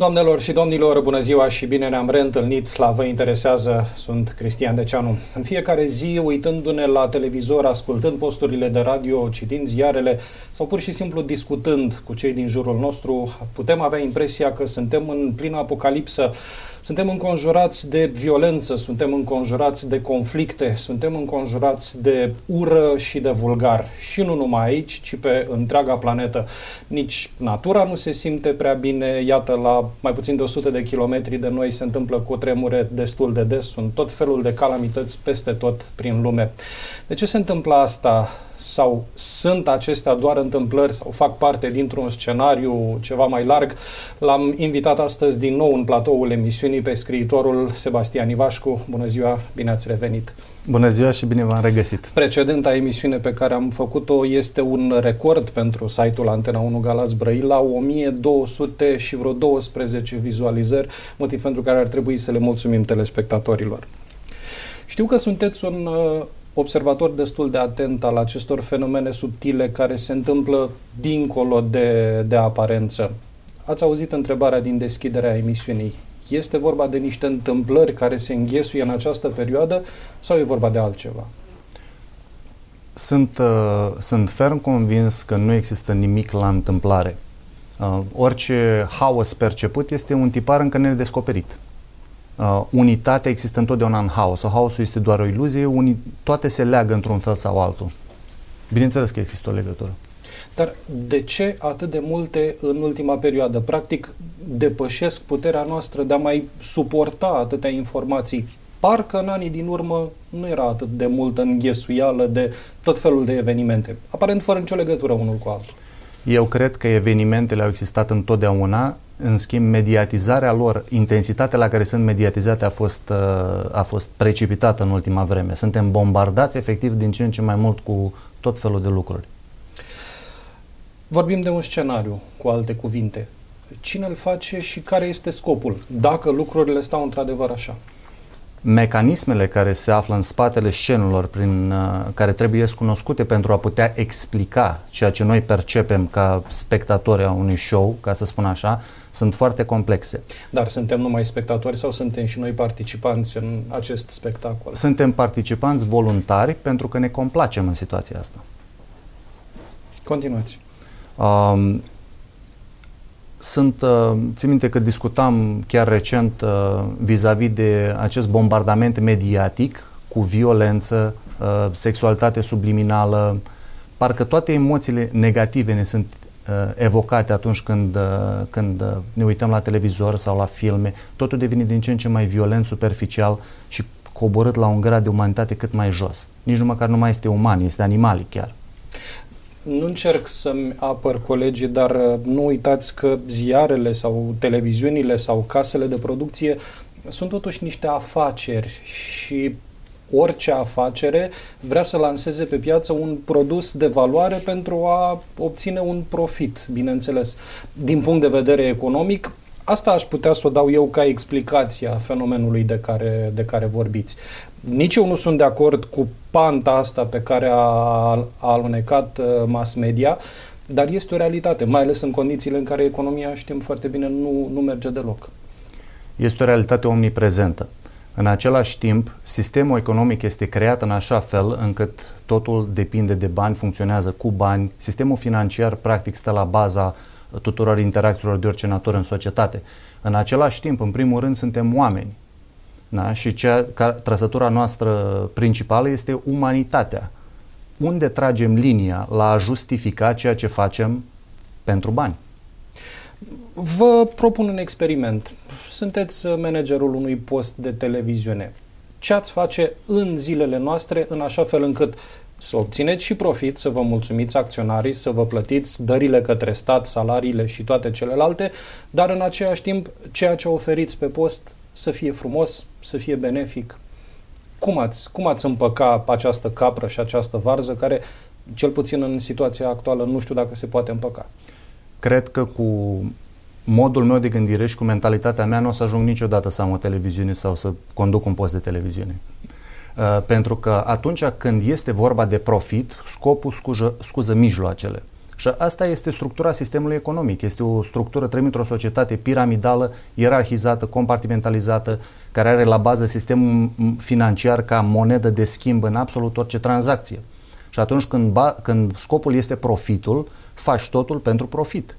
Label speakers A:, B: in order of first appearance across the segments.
A: Doamnelor și domnilor, bună ziua și bine ne-am reîntâlnit la Vă Interesează. Sunt Cristian Deceanu. În fiecare zi, uitându-ne la televizor, ascultând posturile de radio, citind ziarele sau pur și simplu discutând cu cei din jurul nostru, putem avea impresia că suntem în plină apocalipsă. Suntem înconjurați de violență, suntem înconjurați de conflicte, suntem înconjurați de ură și de vulgar. Și nu numai aici, ci pe întreaga planetă. Nici natura nu se simte prea bine. Iată, la mai puțin de 100 de kilometri de noi se întâmplă cutremure destul de des. Sunt tot felul de calamități peste tot prin lume. De ce se întâmplă asta? Sau sunt acestea doar întâmplări sau fac parte dintr-un scenariu ceva mai larg? L-am invitat astăzi din nou în platoul emisiunii pe scriitorul Sebastian Ivașcu. Bună ziua, bine ați revenit!
B: Bună ziua și bine v-am regăsit!
A: Precedenta emisiune pe care am făcut-o este un record pentru site-ul Antena 1 Galați Brăila, 1200 și vreo 12 vizualizări, motiv pentru care ar trebui să le mulțumim telespectatorilor. Știu că sunteți un observator destul de atent al acestor fenomene subtile care se întâmplă dincolo de aparență. Ați auzit întrebarea din deschiderea emisiunii. Este vorba de niște întâmplări care se înghesuie în această perioadă sau e vorba de altceva?
B: Sunt ferm convins că nu există nimic la întâmplare. Orice haos perceput este un tipar încă nedescoperit. Unitatea există întotdeauna în haos. Haosul este doar o iluzie, toate se leagă într-un fel sau altul. Bineînțeles că există o legătură.
A: Dar de ce atât de multe în ultima perioadă? Practic depășesc puterea noastră de a mai suporta atâtea informații. Parcă în anii din urmă nu era atât de multă înghesuială de tot felul de evenimente, aparent fără nicio legătură unul cu altul.
B: Eu cred că evenimentele au existat întotdeauna, în schimb mediatizarea lor, intensitatea la care sunt mediatizate a fost precipitată în ultima vreme. Suntem bombardați efectiv din ce în ce mai mult cu tot felul de lucruri.
A: Vorbim de un scenariu, cu alte cuvinte. Cine îl face și care este scopul, dacă lucrurile stau într-adevăr așa?
B: Mecanismele care se află în spatele scenelor, care trebuie cunoscute pentru a putea explica ceea ce noi percepem ca spectatori a unui show, ca să spun așa, sunt foarte complexe.
A: Dar suntem numai spectatori sau suntem și noi participanți în acest spectacol? Suntem
B: participanți voluntari pentru că ne complacem în situația asta.
A: Continuați.
B: Țin minte că discutam chiar recent vis-a-vis de acest bombardament mediatic cu violență, sexualitate subliminală. Parcă toate emoțiile negative ne sunt evocate atunci când ne uităm la televizor sau la filme. Totul devine din ce în ce mai violent, superficial și coborât la un grad de umanitate cât mai jos. Nici nu măcar nu mai este uman, este animalic chiar.
A: Nu încerc să-mi apăr colegii, dar nu uitați că ziarele sau televiziunile sau casele de producție sunt totuși niște afaceri și orice afacere vrea să lanseze pe piață un produs de valoare pentru a obține un profit, bineînțeles. Din punct de vedere economic, asta aș putea să o dau eu ca explicație a fenomenului de care vorbiți. Nici eu nu sunt de acord cu panta asta pe care a alunecat mass media, dar este o realitate, mai ales în condițiile în care economia, știm foarte bine, nu merge deloc.
B: Este o realitate omniprezentă. În același timp, sistemul economic este creat în așa fel încât totul depinde de bani, funcționează cu bani. Sistemul financiar, practic, stă la baza tuturor interacțiilor de orice natură în societate. În același timp, în primul rând, suntem oameni. Da? Și trăsătura noastră principală este umanitatea. Unde tragem linia la a justifica ceea ce facem pentru bani?
A: Vă propun un experiment. Sunteți managerul unui post de televiziune. Ce ați face în zilele noastre în așa fel încât să obțineți și profit, să vă mulțumiți acționarii, să vă plătiți dările către stat, salariile și toate celelalte, dar în același timp ceea ce oferiți pe post să fie frumos, să fie benefic? Cum ați împăca această capră și această varză care, cel puțin în situația actuală, nu știu dacă se poate împăca?
B: Cred că cu modul meu de gândire și cu mentalitatea mea nu o să ajung niciodată să am o televiziune sau să conduc un post de televiziune. Pentru că atunci când este vorba de profit, scopul scuză mijloacele. Și asta este structura sistemului economic. Este o structură, trăim într-o societate piramidală, ierarhizată, compartimentalizată, care are la bază sistemul financiar ca monedă de schimb în absolut orice tranzacție. Și atunci când scopul este profitul, faci totul pentru profit.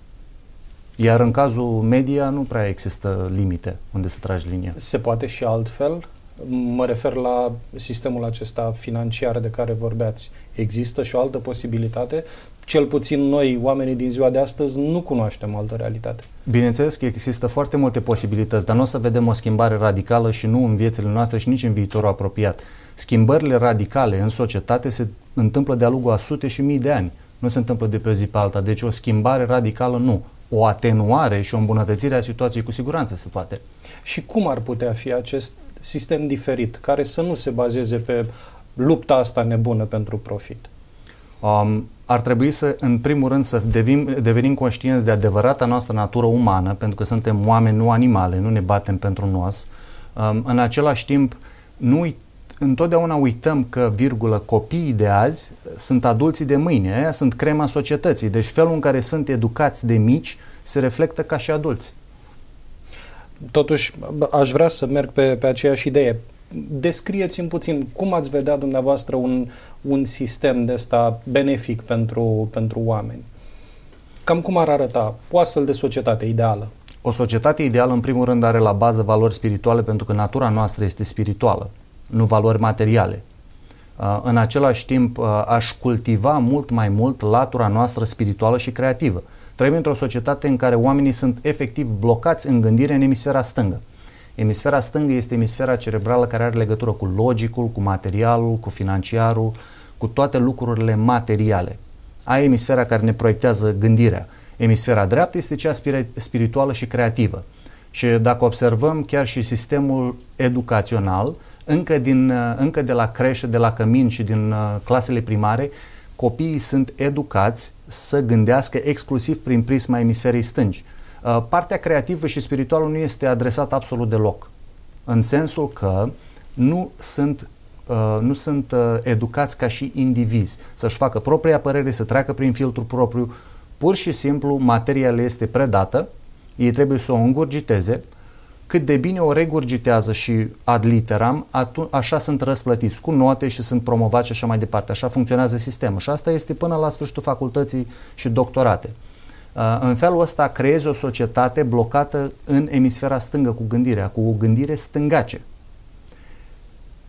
B: Iar în cazul media nu prea există limite unde să tragi linia.
A: Se poate și altfel? Mă refer la sistemul acesta financiar de care vorbeați. Există și o altă posibilitate? Cel puțin noi, oamenii din ziua de astăzi, nu cunoaștem altă realitate.
B: Bineînțeles că există foarte multe posibilități, dar nu o să vedem o schimbare radicală și nu în viețile noastre și nici în viitorul apropiat. Schimbările radicale în societate se întâmplă de-a lungul a sute și mii de ani. Nu se întâmplă de pe o zi pe alta. Deci o schimbare radicală nu. O atenuare și o îmbunătățire a situației cu siguranță se poate.
A: Și cum ar putea fi acest sistem diferit, care să nu se bazeze pe lupta asta nebună pentru profit?
B: Ar trebui să, în primul rând, să devenim conștienți de adevărata noastră natură umană, pentru că suntem oameni, nu animale, nu ne batem pentru nos. În același timp, întotdeauna uităm că, copiii de azi sunt adulții de mâine, aia sunt crema societății, deci felul în care sunt educați de mici se reflectă ca și adulți.
A: Totuși, aș vrea să merg pe aceeași idee. Descrieți-mi puțin cum ați vedea dumneavoastră un sistem de ăsta benefic pentru oameni. Cam cum ar arăta o astfel de societate ideală?
B: O societate ideală, în primul rând, are la bază valori spirituale, pentru că natura noastră este spirituală, nu valori materiale. În același timp, aș cultiva mult mai mult latura noastră spirituală și creativă. Trăim într-o societate în care oamenii sunt efectiv blocați în gândire în emisfera stângă. Emisfera stângă este emisfera cerebrală care are legătură cu logicul, cu materialul, cu financiarul, cu toate lucrurile materiale. Aia e emisfera care ne proiectează gândirea. Emisfera dreaptă este cea spirituală și creativă. Și dacă observăm chiar și sistemul educațional, încă de la creșă, de la cămin și din clasele primare, copiii sunt educați să gândească exclusiv prin prisma emisferei stângi. Partea creativă și spirituală nu este adresată absolut deloc, în sensul că nu sunt educați ca și indivizi, să-și facă propria părere, să treacă prin filtru propriu. Pur și simplu materia le este predată, ei trebuie să o îngurgiteze. Cât de bine o regurgitează și ad literam, așa sunt răsplătiți cu note și sunt promovați și așa mai departe. Așa funcționează sistemul și asta este până la sfârșitul facultății și doctorate. În felul ăsta creezi o societate blocată în emisfera stângă cu gândirea, cu o gândire stângace.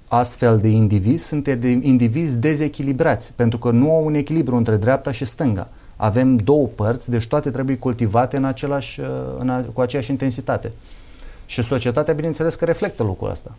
B: Astfel de indivizi sunt indivizi dezechilibrați, pentru că nu au un echilibru între dreapta și stânga. Avem două părți, deci toate trebuie cultivate cu aceeași intensitate. Și societatea, bineînțeles, că reflectă lucrul ăsta.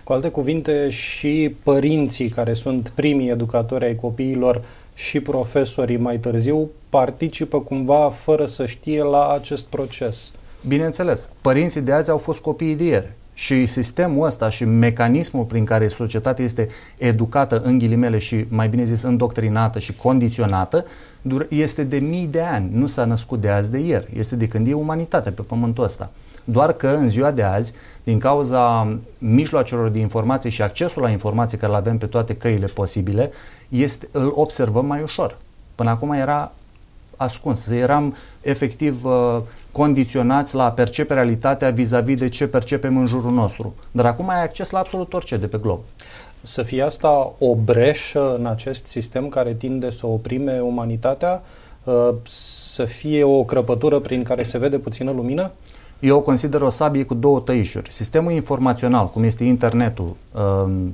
A: Cu alte cuvinte, și părinții care sunt primii educatori ai copiilor și profesorii mai târziu participă cumva fără să știe la acest proces.
B: Bineînțeles, părinții de azi au fost copiii de ieri. Și sistemul ăsta și mecanismul prin care societatea este educată, în ghilimele, și mai bine zis îndoctrinată și condiționată, este de mii de ani. Nu s-a născut de azi de ieri. Este de când e umanitatea pe pământul ăsta. Doar că în ziua de azi, din cauza mijloacelor de informație și accesul la informație care le avem pe toate căile posibile, îl observăm mai ușor. Până acum era ascuns. Eram efectiv condiționați la a percepe realitatea vis-a-vis de ce percepem în jurul nostru. Dar acum ai acces la absolut orice de pe glob.
A: Să fie asta o breșă în acest sistem care tinde să oprime umanitatea? Să fie o crăpătură prin care se vede puțină lumină?
B: Eu o consider o sabie cu două tăișuri. Sistemul informațional, cum este internetul,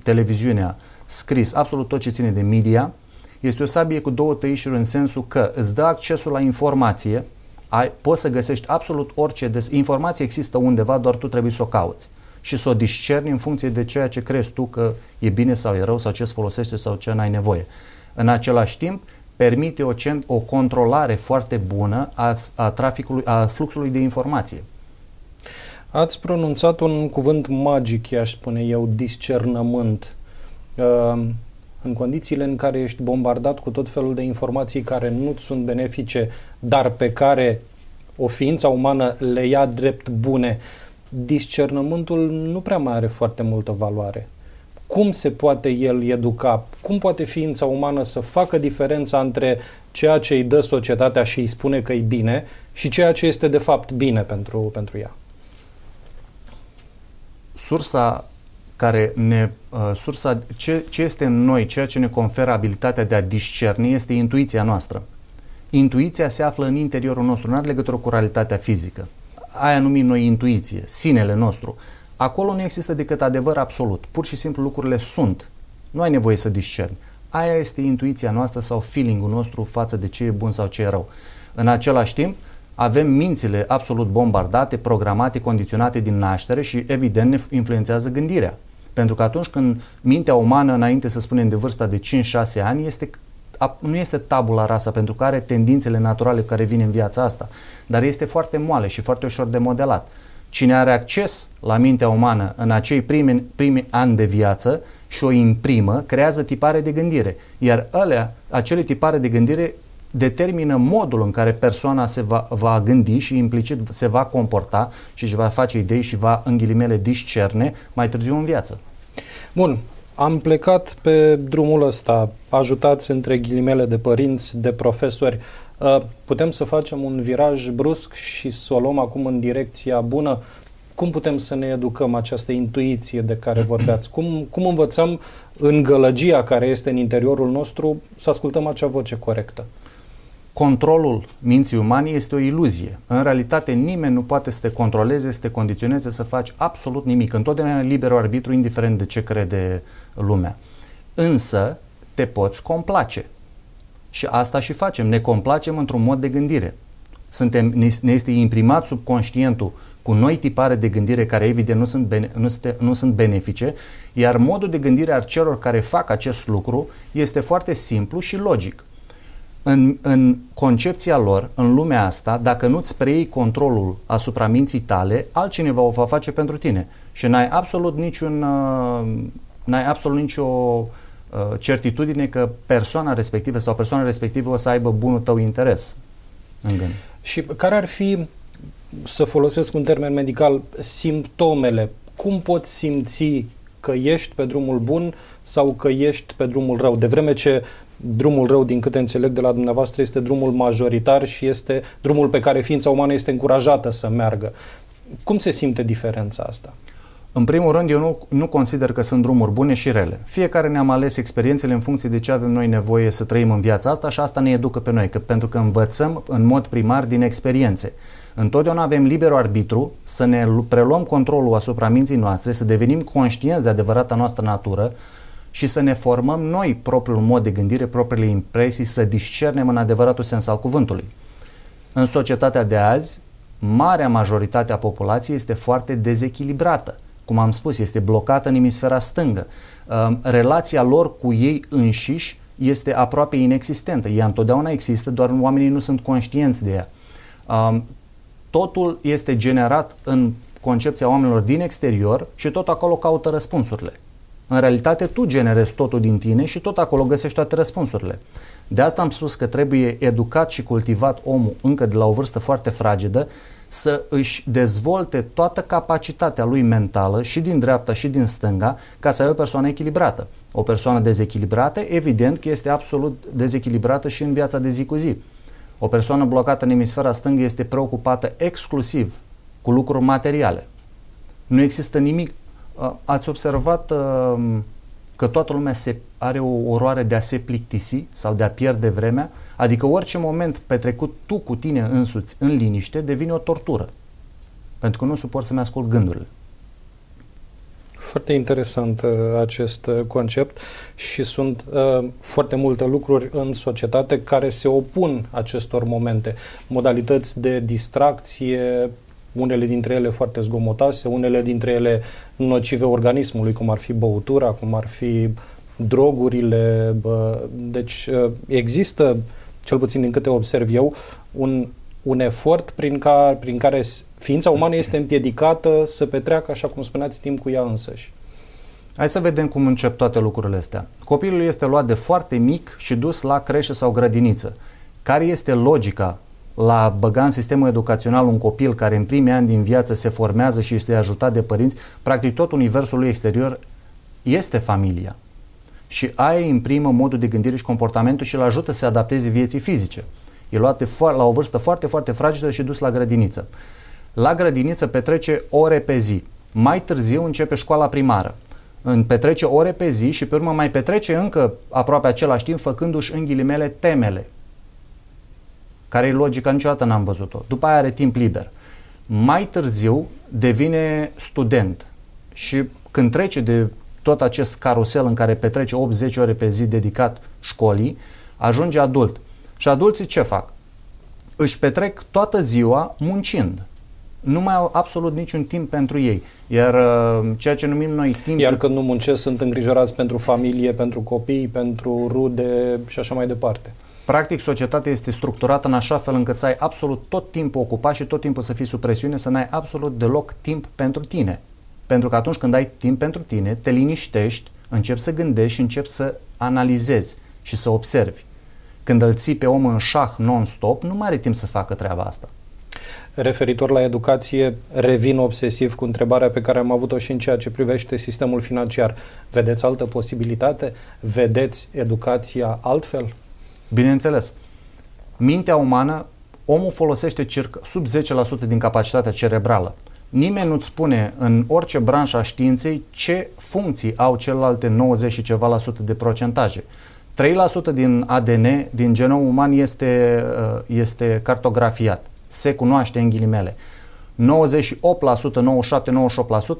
B: televiziunea, scris, absolut tot ce ține de media, este o sabie cu două tăișuri în sensul că îți dă accesul la informație, poți să găsești absolut orice informație există undeva, doar tu trebuie să o cauți și să o discerni în funcție de ceea ce crezi tu că e bine sau e rău sau ce îți folosește sau ce n-ai nevoie. În același timp, permite o controlare foarte bună a traficului, a fluxului de informație.
A: Ați pronunțat un cuvânt magic, i-aș spune eu, discernământ. În condițiile în care ești bombardat cu tot felul de informații care nu sunt benefice, dar pe care o ființă umană le ia drept bune, discernământul nu prea mai are foarte multă valoare. cum se poate el educa? Cum poate ființa umană să facă diferența între ceea ce îi dă societatea și îi spune că e bine și ceea ce este de fapt bine pentru ea?
B: Ce este în noi, ceea ce ne conferă abilitatea de a discerni, este intuiția noastră. Intuiția se află în interiorul nostru, nu are legătură cu realitatea fizică. Aia numim noi intuiție, sinele nostru. Acolo nu există decât adevăr absolut. Pur și simplu lucrurile sunt. Nu ai nevoie să discerni. Aia este intuiția noastră sau feeling-ul nostru față de ce e bun sau ce e rău. În același timp, avem mințile absolut bombardate, programate, condiționate din naștere și evident ne influențează gândirea. Pentru că atunci când mintea umană, înainte să spunem de vârsta de 5-6 ani, nu este tabula rasa, pentru că are tendințele naturale care vin în viața asta, dar este foarte moale și foarte ușor de modelat. Cine are acces la mintea umană în acei primi ani de viață și o imprimă, creează tipare de gândire, iar acele tipare de gândire determină modul în care persoana se va gândi și implicit se va comporta și își va face idei și va, în ghilimele, discerne mai târziu în viață.
A: Bun, am plecat pe drumul ăsta, ajutați între ghilimele de părinți, de profesori. Putem să facem un viraj brusc și să o luăm acum în direcția bună? Cum putem să ne educăm această intuiție de care vorbeați? Cum învățăm în gălăgia care este în interiorul nostru să ascultăm acea voce corectă?
B: Controlul minții umane este o iluzie. În realitate nimeni nu poate să te controleze, să te condiționeze să faci absolut nimic. Întotdeauna liberul arbitru, indiferent de ce crede lumea. Însă te poți complace. Și asta și facem. Ne complacem într-un mod de gândire. Ne este imprimat subconștientul cu noi tipare de gândire care evident nu sunt benefice, iar modul de gândire al celor care fac acest lucru este foarte simplu și logic. În concepția lor, în lumea asta, dacă nu-ți preiei controlul asupra minții tale, altcineva o va face pentru tine. Și n-ai absolut nicio certitudine că persoana respectivă sau persoana respectivă o să aibă bunul tău interes în gând.
A: Și care ar fi, să folosesc un termen medical, simptomele? Cum poți simți că ești pe drumul bun sau că ești pe drumul rău? De vreme ce drumul rău, din câte înțeleg de la dumneavoastră, este drumul majoritar și este drumul pe care ființa umană este încurajată să meargă. Cum se simte diferența asta?
B: În primul rând, eu nu consider că sunt drumuri bune și rele. Fiecare ne-am ales experiențele în funcție de ce avem noi nevoie să trăim în viața asta și asta ne educă pe noi, pentru că învățăm în mod primar din experiențe. Întotdeauna avem liberul arbitru să ne preluăm controlul asupra minții noastre, să devenim conștienți de adevărata noastră natură și să ne formăm noi propriul mod de gândire, propriile impresii, să discernem în adevăratul sens al cuvântului. În societatea de azi, marea majoritate a populației este foarte dezechilibrată. Cum am spus, este blocată în emisfera stângă. Relația lor cu ei înșiși este aproape inexistentă. Ea întotdeauna există, doar oamenii nu sunt conștienți de ea. Totul este generat în concepția oamenilor din exterior și tot acolo caută răspunsurile. În realitate, tu generezi totul din tine și tot acolo găsești toate răspunsurile. De asta am spus că trebuie educat și cultivat omul încă de la o vârstă foarte fragedă să își dezvolte toată capacitatea lui mentală și din dreapta și din stânga ca să ai o persoană echilibrată. O persoană dezechilibrată, evident că este absolut dezechilibrată și în viața de zi cu zi. O persoană blocată în emisfera stângă este preocupată exclusiv cu lucruri materiale. Nu există nimic. Ați observat că toată lumea are o oroare de a se plictisi sau de a pierde vremea? Adică orice moment petrecut tu cu tine însuți în liniște devine o tortură. Pentru că nu suport să-mi ascult gândurile.
A: Foarte interesant acest concept și sunt foarte multe lucruri în societate care se opun acestor momente. Modalități de distracție, unele dintre ele foarte zgomotoase, unele dintre ele nocive organismului, cum ar fi băutura, cum ar fi drogurile. Deci există, cel puțin din câte observ eu, un efort prin care ființa umană este împiedicată să petreacă, așa cum spuneați, timp cu ea însăși.
B: Hai să vedem cum încep toate lucrurile astea. Copilul este luat de foarte mic și dus la creșă sau grădiniță. Care este logica la a băga în sistemul educațional un copil care în primii ani din viață se formează și este ajutat de părinți? Practic tot universul lui exterior este familia. Și aia imprimă modul de gândire și comportamentul și îl ajută să se adapteze vieții fizice. E luat la o vârstă foarte, foarte fragilă și dus la grădiniță. La grădiniță petrece ore pe zi. Mai târziu începe școala primară. Petrece ore pe zi și pe urmă mai petrece încă aproape același timp făcându-și în ghilimele temele. Care e logica, niciodată n-am văzut-o. După aia are timp liber. Mai târziu devine student și când trece de tot acest carusel în care petrece 8-10 ore pe zi dedicat școlii, ajunge adult. Și adulții ce fac? Își petrec toată ziua muncind. Nu mai au absolut niciun timp pentru ei. Iar ceea ce numim noi timp...
A: Iar când nu muncesc, sunt îngrijorați pentru familie, pentru copii, pentru rude și așa mai departe.
B: Practic, societatea este structurată în așa fel încât să ai absolut tot timpul ocupat și tot timpul să fii sub presiune, să n-ai absolut deloc timp pentru tine. Pentru că atunci când ai timp pentru tine, te liniștești, începi să gândești și începi să analizezi și să observi. Când îl ții pe om în șah non-stop, nu mai are timp să facă treaba asta.
A: Referitor la educație, revin obsesiv cu întrebarea pe care am avut-o și în ceea ce privește sistemul financiar. Vedeți altă posibilitate? Vedeți educația altfel?
B: Bineînțeles. Mintea umană, omul folosește circa sub 10% din capacitatea cerebrală. Nimeni nu-ți spune în orice branșă a științei ce funcții au celelalte 90 și ceva la sută de procentaje. 3% din ADN, din genomul uman, este cartografiat. Se cunoaște în ghilimele. 98%, 97,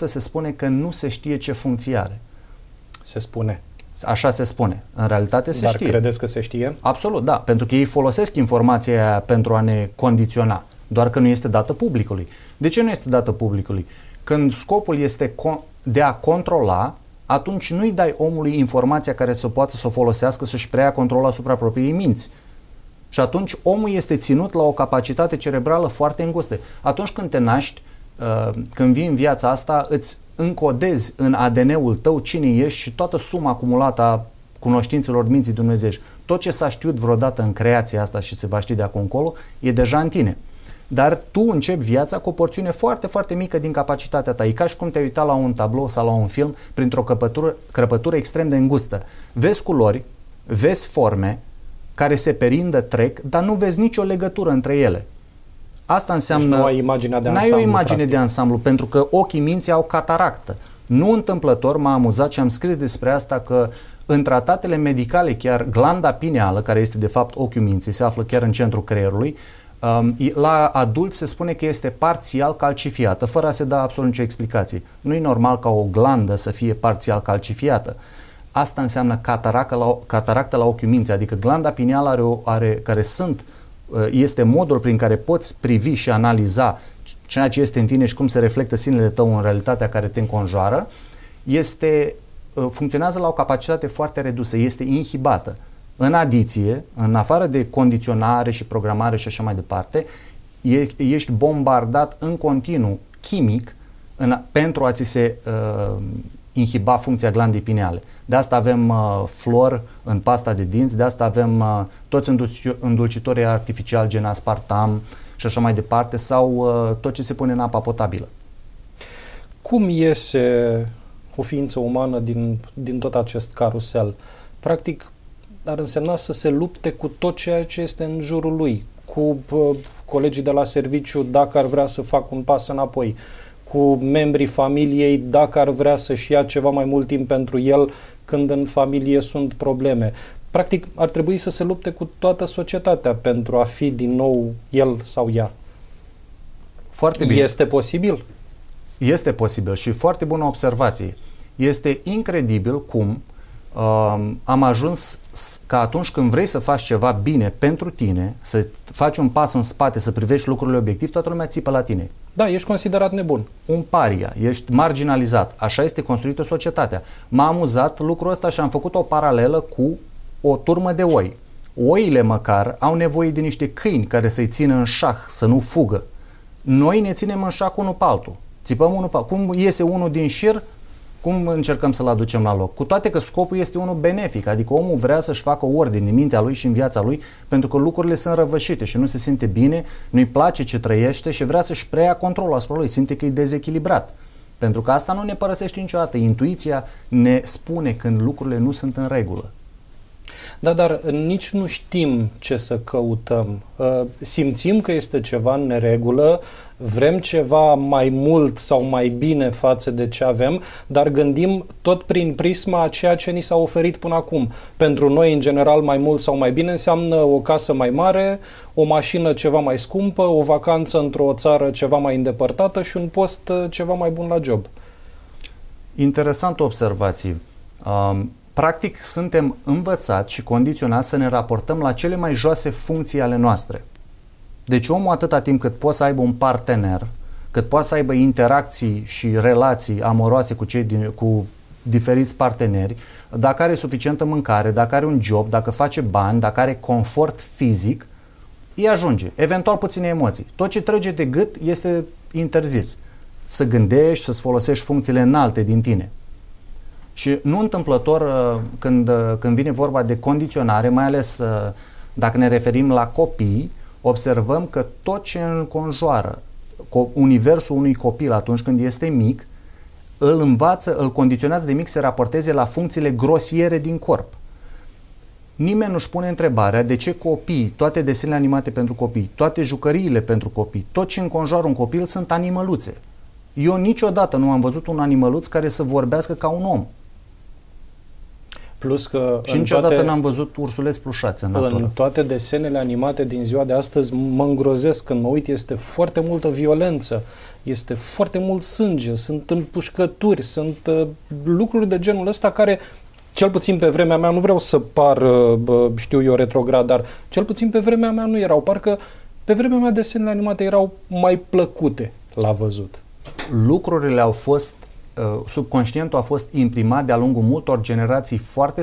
B: 98% se spune că nu se știe ce funcție are.
A: Se spune.
B: Așa se spune. În realitate se știe.
A: Dar credeți că se știe?
B: Absolut, da. Pentru că ei folosesc informația aia pentru a ne condiționa. Doar că nu este dată publicului. De ce nu este dată publicului? Când scopul este de a controla, atunci nu-i dai omului informația care să poată să o folosească, să-și preia controlul asupra propriei minți. Și atunci omul este ținut la o capacitate cerebrală foarte îngustă. Atunci când te naști, când vii în viața asta, îți încodezi în ADN-ul tău cine ești și toată suma acumulată a cunoștințelor minții dumnezeiești. Tot ce s-a știut vreodată în creația asta și se va ști de acum încolo, e deja în tine. Dar tu începi viața cu o porțiune foarte, foarte mică din capacitatea ta. E ca și cum te-ai uitat la un tablou sau la un film printr-o crăpătură extrem de îngustă. Vezi culori, vezi forme care se perindă, trec, dar nu vezi nicio legătură între ele. Asta înseamnă...
A: Deci nu ai imaginea de ansamblu.
B: N-ai o imagine de ansamblu, pentru că ochii minții au cataractă. Nu întâmplător m-a amuzat și am scris despre asta că în tratatele medicale, chiar glanda pineală, care este de fapt ochiul minții, se află chiar în centrul creierului, la adulți se spune că este parțial calcifiată, fără a se da absolut nicio explicație. Nu e normal ca o glandă să fie parțial calcifiată. Asta înseamnă cataractă la ochiul minții, adică glanda pineală este modul prin care poți privi și analiza ceea ce este în tine și cum se reflectă sinele tău în realitatea care te înconjoară, funcționează la o capacitate foarte redusă, este inhibată. În adiție, în afară de condiționare și programare și așa mai departe, ești bombardat în continuu chimic pentru a ți se inhiba funcția glandei pineale. De asta avem flor în pasta de dinți, de asta avem toți îndulcitorii artificiali gen aspartam și așa mai departe, sau tot ce se pune în apa potabilă.
A: Cum iese o ființă umană din tot acest carusel? Practic, ar însemna să se lupte cu tot ceea ce este în jurul lui, cu colegii de la serviciu dacă ar vrea să facă un pas înapoi, cu membrii familiei dacă ar vrea să-și ia ceva mai mult timp pentru el când în familie sunt probleme. Practic, ar trebui să se lupte cu toată societatea pentru a fi din nou el sau ea.
B: Foarte bine.
A: Este posibil?
B: Este posibil și foarte bună observație. Este incredibil cum am ajuns ca atunci când vrei să faci ceva bine pentru tine, să faci un pas în spate, să privești lucrurile obiectiv, toată lumea țipă la tine.
A: Da, ești considerat nebun.
B: Un paria, ești marginalizat. Așa este construită societatea. M-a amuzat lucrul ăsta și am făcut o paralelă cu o turmă de oi. Oile măcar au nevoie de niște câini care să-i țină în șah, să nu fugă. Noi ne ținem în șah unul pe altul. Țipăm unul pe altul. Cum iese unul din șir, cum încercăm să-l aducem la loc? Cu toate că scopul este unul benefic, adică omul vrea să-și facă ordine în mintea lui și în viața lui, pentru că lucrurile sunt răvășite și nu se simte bine, nu-i place ce trăiește și vrea să-și preia controlul asupra lui, simte că e dezechilibrat. Pentru că asta nu ne părăsește niciodată. Intuiția ne spune când lucrurile nu sunt în regulă.
A: Da, dar nici nu știm ce să căutăm. Simțim că este ceva în neregulă, vrem ceva mai mult sau mai bine față de ce avem, dar gândim tot prin prisma a ceea ce ni s-a oferit până acum. Pentru noi, în general, mai mult sau mai bine înseamnă o casă mai mare, o mașină ceva mai scumpă, o vacanță într-o țară ceva mai îndepărtată și un post ceva mai bun la job.
B: Interesantă observație. Practic, suntem învățați și condiționați să ne raportăm la cele mai joase funcții ale noastre. Deci omul, atâta timp cât poate să aibă un partener, cât poate să aibă interacții și relații amoroase cu diferiți parteneri, dacă are suficientă mâncare, dacă are un job, dacă face bani, dacă are confort fizic, îi ajunge. Eventual puține emoții. Tot ce trece de gât este interzis. Să gândești, să-ți folosești funcțiile înalte din tine. Și nu întâmplător, când vine vorba de condiționare, mai ales dacă ne referim la copii, observăm că tot ce înconjoară universul unui copil atunci când este mic, îl învață, îl condiționează de mic să raporteze la funcțiile grosiere din corp. Nimeni nu-și pune întrebarea de ce copii, toate desenele animate pentru copii, toate jucăriile pentru copii, tot ce înconjoară un copil sunt animăluțe. Eu niciodată nu am văzut un animăluț care să vorbească ca un om.
A: Plus că
B: și niciodată n-am văzut ursuleți plușați în natură.
A: În toate desenele animate din ziua de astăzi mă îngrozesc când mă uit, este foarte multă violență, este foarte mult sânge, sunt împușcături, sunt lucruri de genul ăsta care, cel puțin pe vremea mea, nu vreau să par, știu eu, retrograd, dar cel puțin pe vremea mea nu erau. Parcă pe vremea mea desenele animate erau mai plăcute la văzut.
B: Lucrurile au fost, subconștientul a fost imprimat de-a lungul multor generații foarte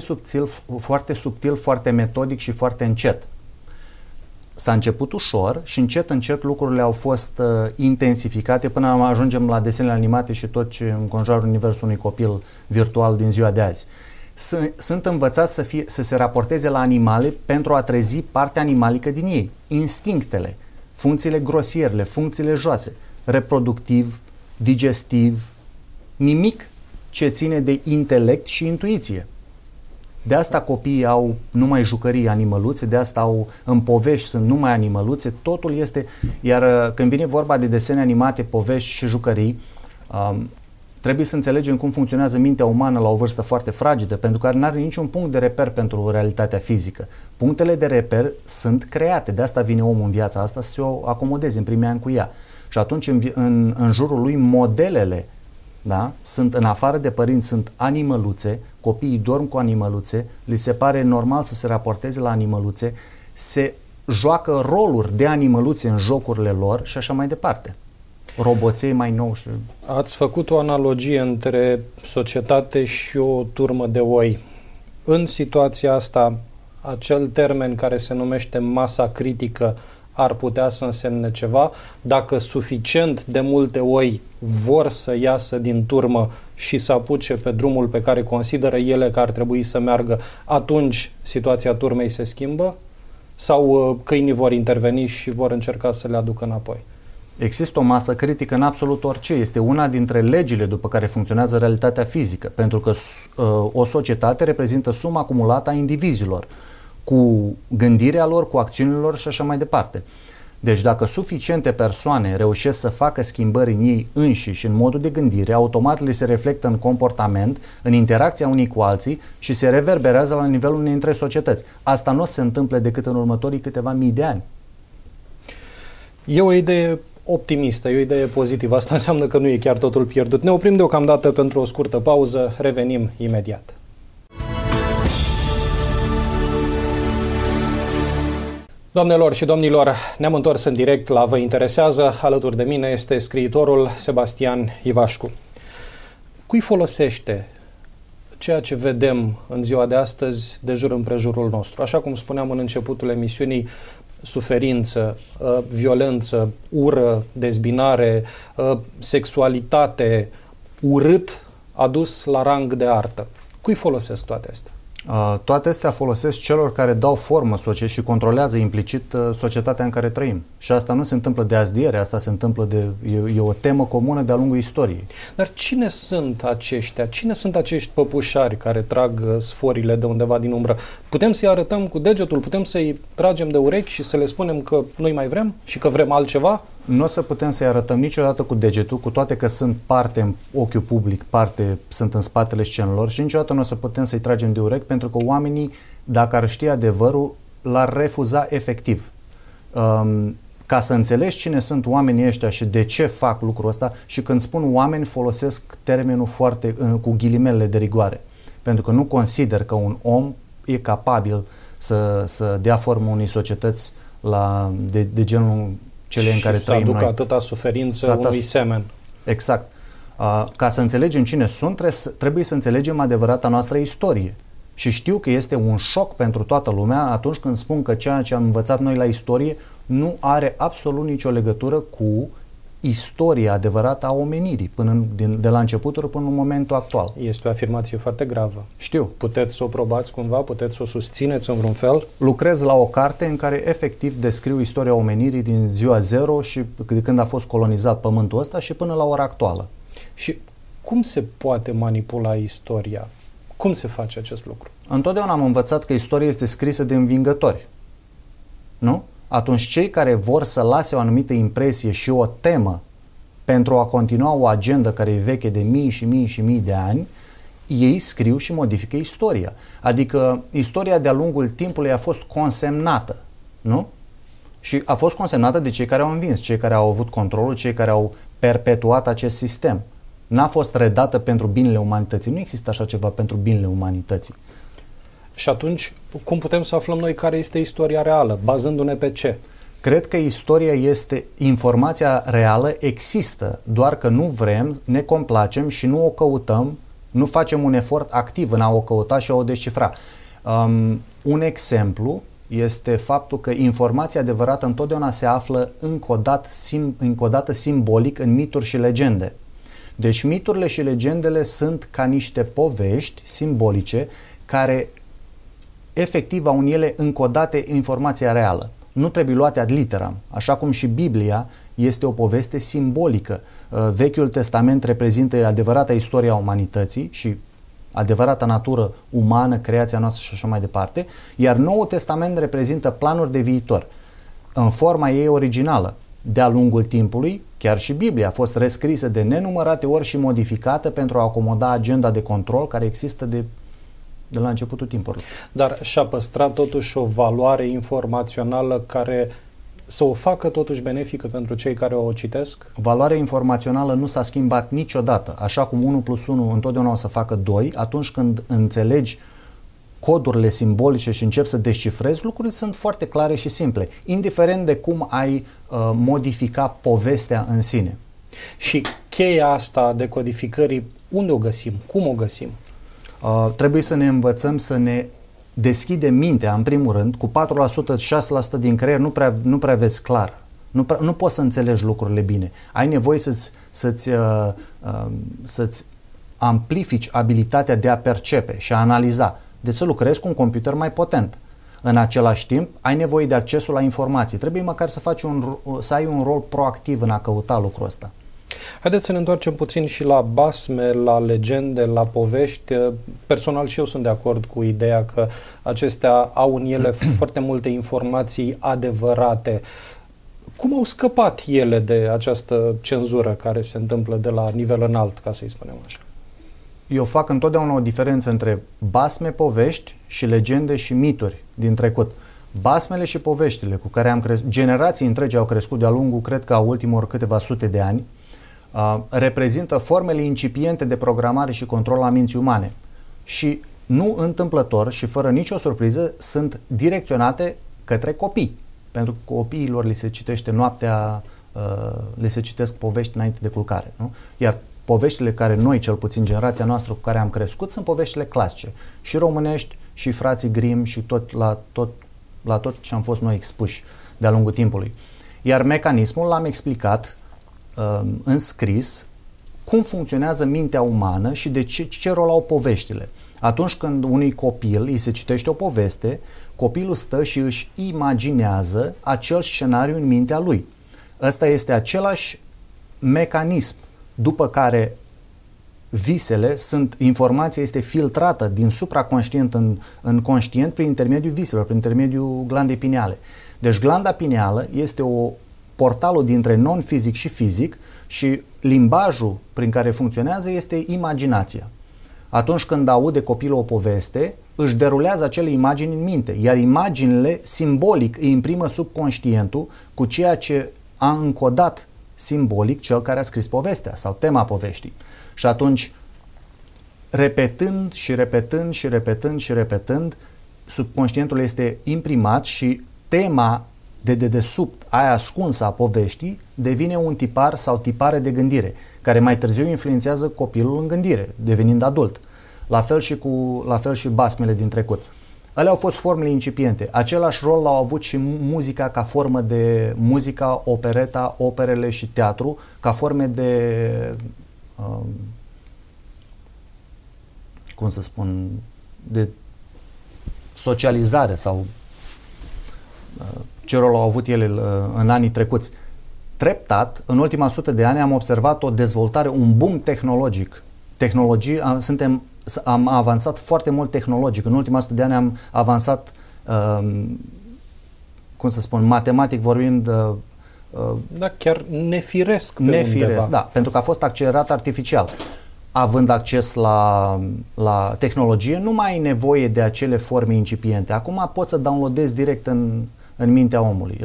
B: subtil, foarte metodic și foarte încet. S-a început ușor și încet lucrurile au fost intensificate până ajungem la desenele animate și tot ce înconjoară universul unui copil virtual din ziua de azi. Sunt învățați să se raporteze la animale pentru a trezi partea animalică din ei, instinctele, funcțiile grosierele, funcțiile joase, reproductiv, digestiv, nimic ce ține de intelect și intuiție. De asta copiii au numai jucării animăluțe, de asta au în povești sunt numai animăluțe, totul este, iar când vine vorba de desene animate, povești și jucării, trebuie să înțelegem cum funcționează mintea umană la o vârstă foarte fragedă, pentru că nu are niciun punct de reper pentru realitatea fizică. Punctele de reper sunt create, de asta vine omul în viața asta să se acomodeze în primii ani cu ea. Și atunci în jurul lui modelele, da? Sunt în afară de părinți, sunt animăluțe, copiii dorm cu animăluțe, li se pare normal să se raporteze la animăluțe, se joacă roluri de animăluțe în jocurile lor și așa mai departe. Roboței mai nou și...
A: Ați făcut o analogie între societate și o turmă de oi. În situația asta, acel termen care se numește masa critică ar putea să însemne ceva. Dacă suficient de multe oi vor să iasă din turmă și să apuce pe drumul pe care consideră ele că ar trebui să meargă, atunci situația turmei se schimbă? Sau câinii vor interveni și vor încerca să le aducă înapoi?
B: Există o masă critică în absolut orice. Este una dintre legile după care funcționează realitatea fizică, pentru că o societate reprezintă suma acumulată a indivizilor, cu gândirea lor, cu acțiunile lor și așa mai departe. Deci dacă suficiente persoane reușesc să facă schimbări în ei înșiși și în modul de gândire, automat le se reflectă în comportament, în interacția unii cu alții și se reverberează la nivelul unei întregi societăți. Asta nu se întâmplă decât în următorii câteva mii de ani.
A: E o idee optimistă, e o idee pozitivă. Asta înseamnă că nu e chiar totul pierdut. Ne oprim deocamdată pentru o scurtă pauză, revenim imediat. Doamnelor și domnilor, ne-am întors în direct la Vă Interesează. Alături de mine este scriitorul Sebastian Ivașcu. Cui folosește ceea ce vedem în ziua de astăzi de jur împrejurul nostru? Așa cum spuneam în începutul emisiunii, suferință, violență, ură, dezbinare, sexualitate, urât adus la rang de artă. Cui folosesc toate astea?
B: Toate astea folosesc celor care dau formă și controlează implicit societatea în care trăim. Și asta nu se întâmplă de azi de ieri, asta se întâmplă e o temă comună de-a lungul istoriei.
A: Dar cine sunt aceștia? Cine sunt acești păpușari care trag sforile de undeva din umbră? Putem să-i arătăm cu degetul, putem să-i tragem de urechi și să le spunem că noi mai vrem și că vrem altceva?
B: Nu o să putem să-i arătăm niciodată cu degetul, cu toate că sunt parte în ochiul public, parte sunt în spatele scenelor și niciodată nu o să putem să-i tragem de urechi, pentru că oamenii, dacă ar ști adevărul, l-ar refuza efectiv. Ca să înțelegi cine sunt oamenii ăștia și de ce fac lucrul ăsta, și când spun oameni folosesc termenul foarte cu ghilimele de rigoare, pentru că nu consider că un om e capabil să dea formă unei societăți de genul cele în care trăim noi.
A: Și să aducă atâta suferință unui semen.
B: Exact. Ca să înțelegem cine sunt, trebuie să înțelegem adevărata noastră istorie. Și știu că este un șoc pentru toată lumea atunci când spun că ceea ce am învățat noi la istorie nu are absolut nicio legătură cu istoria adevărată a omenirii, de la începutul până în momentul actual.
A: Este o afirmație foarte gravă.
B: Știu.
A: Puteți să o probați cumva? Puteți să o susțineți în vreun fel?
B: Lucrez la o carte în care efectiv descriu istoria omenirii din ziua zero și de când a fost colonizat pământul ăsta și până la ora actuală.
A: Și cum se poate manipula istoria? Cum se face acest lucru?
B: Întotdeauna am învățat că istoria este scrisă de învingători. Nu? Atunci cei care vor să lase o anumită impresie și o temă pentru a continua o agendă care e veche de mii și mii și mii de ani, ei scriu și modifică istoria. Adică istoria de-a lungul timpului a fost consemnată, nu? Și a fost consemnată de cei care au învins, cei care au avut controlul, cei care au perpetuat acest sistem. N-a fost redată pentru binele umanității. Nu există așa ceva pentru binele umanității.
A: Și atunci, cum putem să aflăm noi care este istoria reală? Bazându-ne pe ce?
B: Cred că istoria informația reală există, doar că nu vrem, ne complacem și nu o căutăm, nu facem un efort activ în a o căuta și a o descifra. Un este faptul că informația adevărată întotdeauna se află încodată simbolic în mituri și legende. Deci miturile și legendele sunt ca niște povești simbolice care efectiv au în ele încodate informația reală. Nu trebuie luate ad literam, așa cum și Biblia este o poveste simbolică. Vechiul Testament reprezintă adevărata istoria umanității și adevărata natură umană, creația noastră și așa mai departe, iar Noul Testament reprezintă planuri de viitor în forma ei originală. De-a lungul timpului, chiar și Biblia a fost rescrisă de nenumărate ori și modificată pentru a acomoda agenda de control care există de la începutul timpurilor.
A: Dar și-a păstrat totuși o valoare informațională care să o facă totuși benefică pentru cei care o citesc?
B: Valoarea informațională nu s-a schimbat niciodată. Așa cum 1 plus 1 întotdeauna o să facă 2, atunci când înțelegi codurile simbolice și începi să descifrezi, lucrurile sunt foarte clare și simple, indiferent de cum ai modifica povestea în sine.
A: Și cheia asta de codificării, unde o găsim? Cum o găsim?
B: Trebuie să ne învățăm să ne deschidem mintea, în primul rând, cu 4%, 6% din creier nu prea vezi clar. Nu poți să înțelegi lucrurile bine. Ai nevoie să-ți amplifici abilitatea de a percepe și a analiza. Deci să lucrezi cu un computer mai potent. În același timp, ai nevoie de accesul la informații. Trebuie măcar să ai un rol proactiv în a căuta lucrul ăsta.
A: Haideți să ne întoarcem puțin și la basme, la legende, la povești. Personal și eu sunt de acord cu ideea că acestea au în ele foarte multe informații adevărate. Cum au scăpat ele de această cenzură care se întâmplă de la nivel înalt, ca să-i spunem așa?
B: Eu fac întotdeauna o diferență între basme, povești și legende și mituri din trecut. Basmele și poveștile cu care generații întregi au crescut de-a lungul, cred că a ultimor câteva sute de ani, reprezintă formele incipiente de programare și control a minții umane. Și nu întâmplător și fără nicio surpriză sunt direcționate către copii. Pentru că copiilor li se citește noaptea, li se citesc povești înainte de culcare. Nu? Iar poveștile care noi, cel puțin generația noastră cu care am crescut, sunt poveștile clasice. Și românești, și frații Grimm, și la tot ce am fost noi expuși de-a lungul timpului. Iar mecanismul l-am explicat în scris cum funcționează mintea umană și de ce rol au poveștile. Atunci când unui copil îi se citește o poveste, copilul stă și își imaginează acel scenariu în mintea lui. Ăsta este același mecanism după care visele informația este filtrată din supraconștient în conștient prin intermediul viselor, prin intermediul glandei pineale. Deci glanda pineală este portalul dintre non-fizic și fizic și limbajul prin care funcționează este imaginația. Atunci când aude copilul o poveste, își derulează acele imagini în minte, iar imaginile simbolic îi imprimă subconștientul cu ceea ce a încodat simbolic cel care a scris povestea sau tema poveștii. Și atunci, repetând și repetând și repetând și repetând, subconștientul este imprimat și tema de dedesubt, aia ascunsă a poveștii, devine un tipar sau tipare de gândire, care mai târziu influențează copilul în gândire, devenind adult. La fel și basmele din trecut. Alea au fost formele incipiente. Același rol l-au avut și muzica ca formă de muzica, opereta, operele și teatru, ca forme de cum să spun, de socializare sau ce rol au avut ele în anii trecuți. Treptat, în ultima 100 de ani am observat o dezvoltare, un boom tehnologic. Am avansat foarte mult tehnologic. În ultima 100 de ani am avansat, cum să spun, matematic vorbind,
A: da, chiar nefiresc.
B: Nefiresc, da, pentru că a fost accelerat artificial. Având acces la tehnologie, nu mai ai nevoie de acele forme incipiente. Acum poți să downloadezi direct în mintea omului.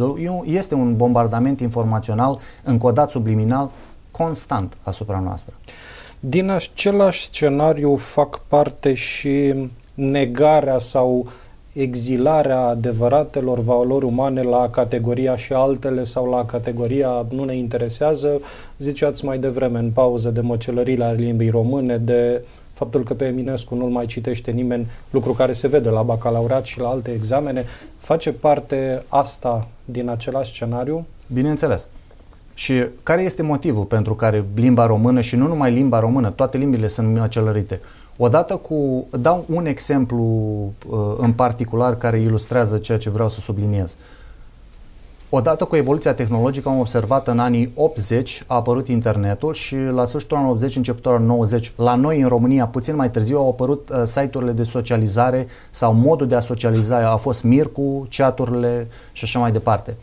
B: Este un bombardament informațional încodat subliminal constant asupra noastră.
A: Din același scenariu fac parte și negarea sau exilarea adevăratelor valori umane la categoria și altele sau la categoria nu ne interesează. Ziceați mai devreme în pauză de măcelările ale limbii române, de faptul că pe Eminescu nu-l mai citește nimeni, lucru care se vede la bacalaureat și la alte examene. Face parte asta din același scenariu?
B: Bineînțeles. Și care este motivul pentru care limba română și nu numai limba română, toate limbile sunt măcelărite? Dau un exemplu în particular care ilustrează ceea ce vreau să subliniez. Odată cu evoluția tehnologică am observat în anii 80 a apărut internetul și la sfârșitul anului 80, începutul anului 90, la noi în România, puțin mai târziu, au apărut site-urile de socializare sau modul de a socializa. A fost Mircu, chat-urile și așa mai departe.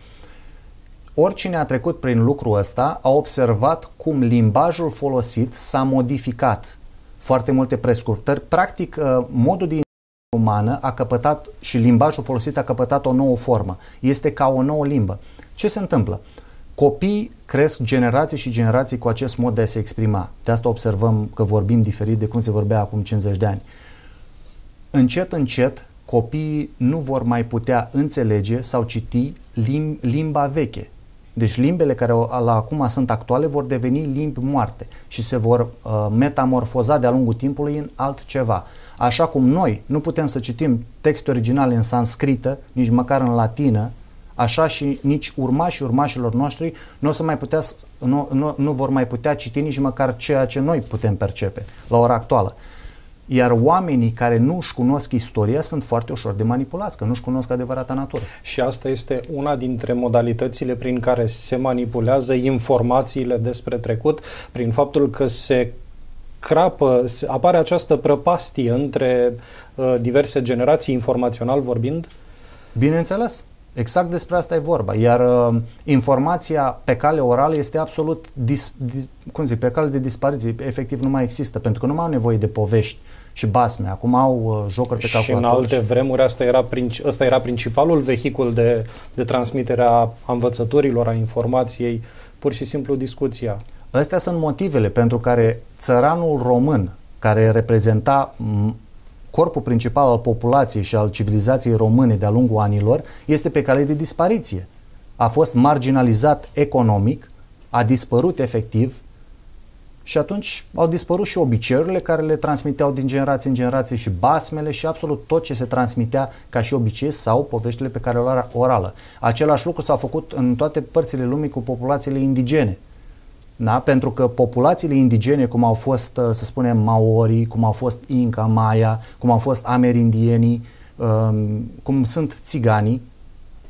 B: Oricine a trecut prin lucrul ăsta a observat cum limbajul folosit s-a modificat. Foarte multe prescurtări. Practic, modul de umană a căpătat și limbajul folosit a căpătat o nouă formă. Este ca o nouă limbă. Ce se întâmplă? Copiii cresc generații și generații cu acest mod de a se exprima. De asta observăm că vorbim diferit de cum se vorbea acum 50 de ani. Încet, încet, copiii nu vor mai putea înțelege sau citi limba veche. Deci limbele care acum sunt actuale vor deveni limbi moarte și se vor metamorfoza de-a lungul timpului în altceva. Așa cum noi nu putem să citim texte originale în sanscrită, nici măcar în latină, așa și nici urmașilor noștri nu vor mai putea citi nici măcar ceea ce noi putem percepe la ora actuală. Iar oamenii care nu își cunosc istoria sunt foarte ușor de manipulați, că nu își cunosc adevărata natură.
A: Și asta este una dintre modalitățile prin care se manipulează informațiile despre trecut, prin faptul că apare această prăpastie între diverse generații, informațional vorbind?
B: Bineînțeles. Exact despre asta e vorba. Iar informația pe cale orală este absolut, pe cale de dispariție. Efectiv nu mai există, pentru că nu mai au nevoie de povești și basme. Acum au jocuri pe calculator.
A: Și în alte vremuri ăsta era principalul vehicul de transmitere a învățăturilor, a informației, pur și simplu discuția.
B: Astea sunt motivele pentru care țăranul român, care reprezenta corpul principal al populației și al civilizației române de-a lungul anilor, este pe cale de dispariție. A fost marginalizat economic, a dispărut efectiv și atunci au dispărut și obiceiurile care le transmiteau din generație în generație și basmele și absolut tot ce se transmitea ca și obicei sau poveștile pe care le orală. Același lucru s-a făcut în toate părțile lumii cu populațiile indigene. Da? Pentru că populațiile indigene, cum au fost, să spunem, Maori, cum au fost Inca, Maya, cum au fost amerindienii, cum sunt țiganii,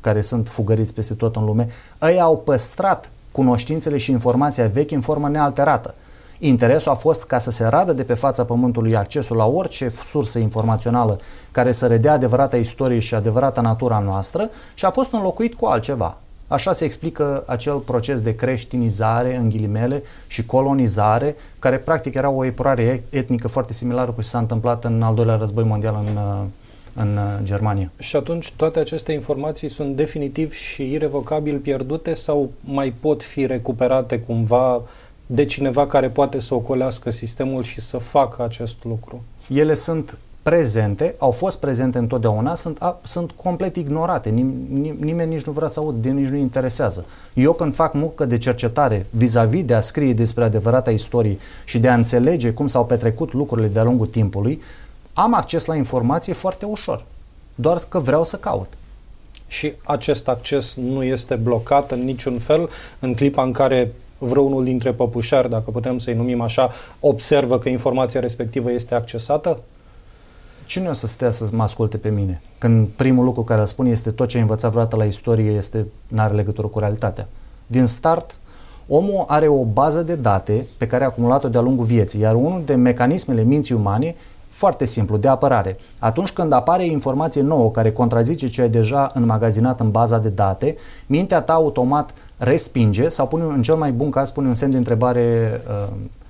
B: care sunt fugăriți peste tot în lume, ei au păstrat cunoștințele și informația veche în formă nealterată. Interesul a fost ca să se radă de pe fața pământului accesul la orice sursă informațională care să redea adevărata istorie și adevărata natura noastră și a fost înlocuit cu altceva. Așa se explică acel proces de creștinizare, în ghilimele, și colonizare, care practic era o epurare etnică foarte similară cu ce s-a întâmplat în al doilea război mondial în Germania.
A: Și atunci toate aceste informații sunt definitiv și irevocabil pierdute sau mai pot fi recuperate cumva de cineva care poate să ocolească sistemul și să facă acest lucru?
B: Ele sunt prezente, au fost prezente întotdeauna, sunt complet ignorate. Nimeni nici nu vrea să aud, nici nu interesează. Eu când fac muncă de cercetare vis-a-vis de a scrie despre adevărata istorie și de a înțelege cum s-au petrecut lucrurile de-a lungul timpului, am acces la informație foarte ușor, doar că vreau să caut.
A: Și acest acces nu este blocat în niciun fel în clipa în care vreunul dintre păpușari, dacă putem să-i numim așa, observă că informația respectivă este accesată?
B: Cine o să stea să mă asculte pe mine? Când primul lucru care îl spun este tot ce ai învățat vreodată la istorie n-are legătură cu realitatea. Din start, omul are o bază de date pe care a acumulat-o de-a lungul vieții, iar unul de mecanismele minții umane, foarte simplu, de apărare. Atunci când apare informație nouă care contrazice ce ai deja înmagazinat în baza de date, mintea ta automat respinge sau pune, în cel mai bun caz, pune un semn de întrebare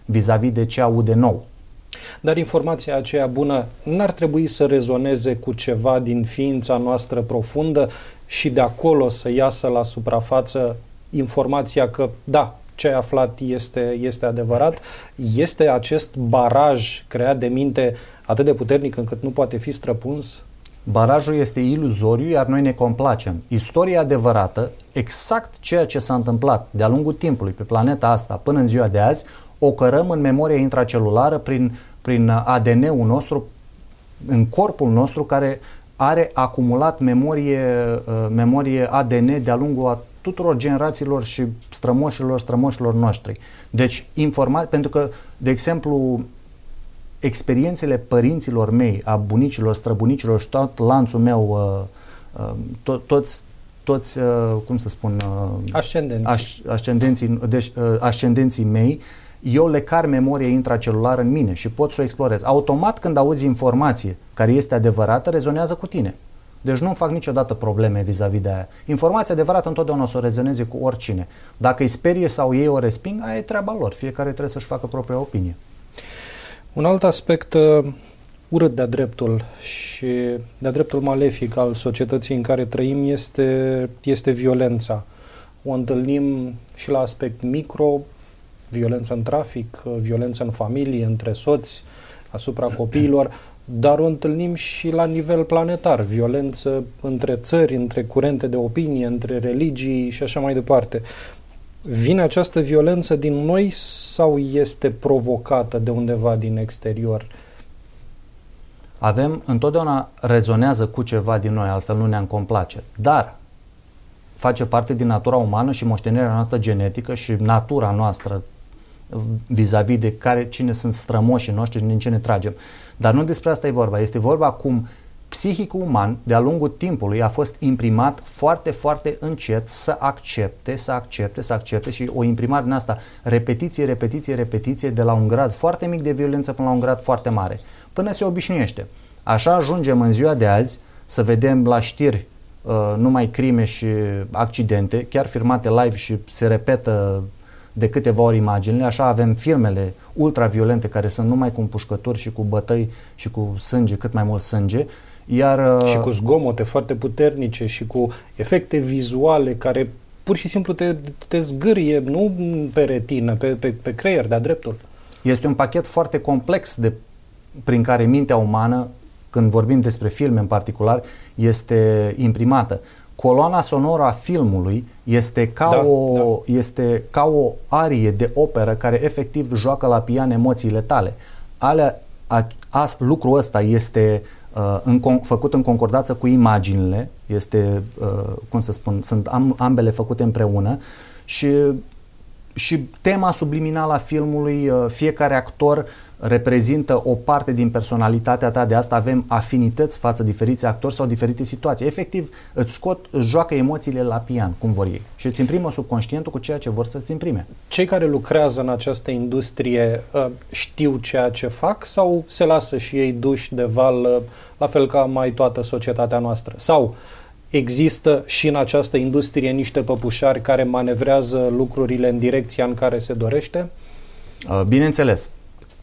B: vis-a-vis de ce aude nou.
A: Dar informația aceea bună n-ar trebui să rezoneze cu ceva din ființa noastră profundă și de acolo să iasă la suprafață informația că, da, ce ai aflat este adevărat? Este acest baraj creat de minte atât de puternic încât nu poate fi străpuns?
B: Barajul este iluzoriu, iar noi ne complacem. Istoria adevărată, exact ceea ce s-a întâmplat de-a lungul timpului pe planeta asta până în ziua de azi, o cărăm în memoria intracelulară prin ADN-ul nostru, în corpul nostru, care are acumulat memorie ADN de-a lungul tuturor generațiilor și strămoșilor noștri. Deci, pentru că, de exemplu, experiențele părinților mei, a bunicilor, străbunicilor și tot lanțul meu, toți cum să spun, ascendenții mei, eu le car memoria intracelulară în mine și pot să o explorez. Automat, când auzi informație care este adevărată, rezonează cu tine. Deci nu-mi fac niciodată probleme vis-a-vis de aia. Informația adevărată întotdeauna o să o rezoneze cu oricine. Dacă îi sperie sau ei o resping, aia e treaba lor. Fiecare trebuie să-și facă propria opinie.
A: Un alt aspect urât de-a dreptul și de-a dreptul malefic al societății în care trăim este violența. O întâlnim și la aspect micro, violență în trafic, violență în familie, între soți, asupra copiilor, dar o întâlnim și la nivel planetar, violență între țări, între curente de opinie, între religii și așa mai departe. Vine această violență din noi sau este provocată de undeva din exterior?
B: Întotdeauna rezonează cu ceva din noi, altfel nu ne-am complace. Dar face parte din natura umană și moștenirea noastră genetică și natura noastră vis-a-vis de cine sunt strămoșii noștri și din ce ne tragem. Dar nu despre asta e vorba. Este vorba cum psihicul uman, de-a lungul timpului, a fost imprimat foarte, foarte încet să accepte și o imprimare din asta, repetiție, de la un grad foarte mic de violență până la un grad foarte mare, până se obișnuiește. Așa ajungem în ziua de azi să vedem la știri numai crime și accidente, chiar filmate live și se repetă de câteva ori imaginile, așa avem filmele ultraviolente care sunt numai cu împușcături și cu bătăi și cu sânge, cât mai mult sânge,
A: și cu zgomote foarte puternice și cu efecte vizuale care pur și simplu te zgârie, nu pe retină, pe creier, de-a dreptul.
B: Este un pachet foarte complex prin care mintea umană, când vorbim despre filme în particular, este imprimată. Coloana sonoră a filmului este ca o arie de operă care efectiv joacă la pian emoțiile tale. Lucrul ăsta este făcut în concordanță cu imaginile, este, cum să spun, sunt ambele făcute împreună și și tema subliminală a filmului, fiecare actor reprezintă o parte din personalitatea ta, de asta avem afinități față diferiți actori sau diferite situații. Efectiv, îți joacă emoțiile la pian, cum vor ei, și îți imprimă subconștientul cu ceea ce vor să-ți imprime.
A: Cei care lucrează în această industrie știu ceea ce fac sau se lasă și ei duși de val, la fel ca mai toată societatea noastră? Sau există și în această industrie niște păpușari care manevrează lucrurile în direcția în care se dorește?
B: Bineînțeles,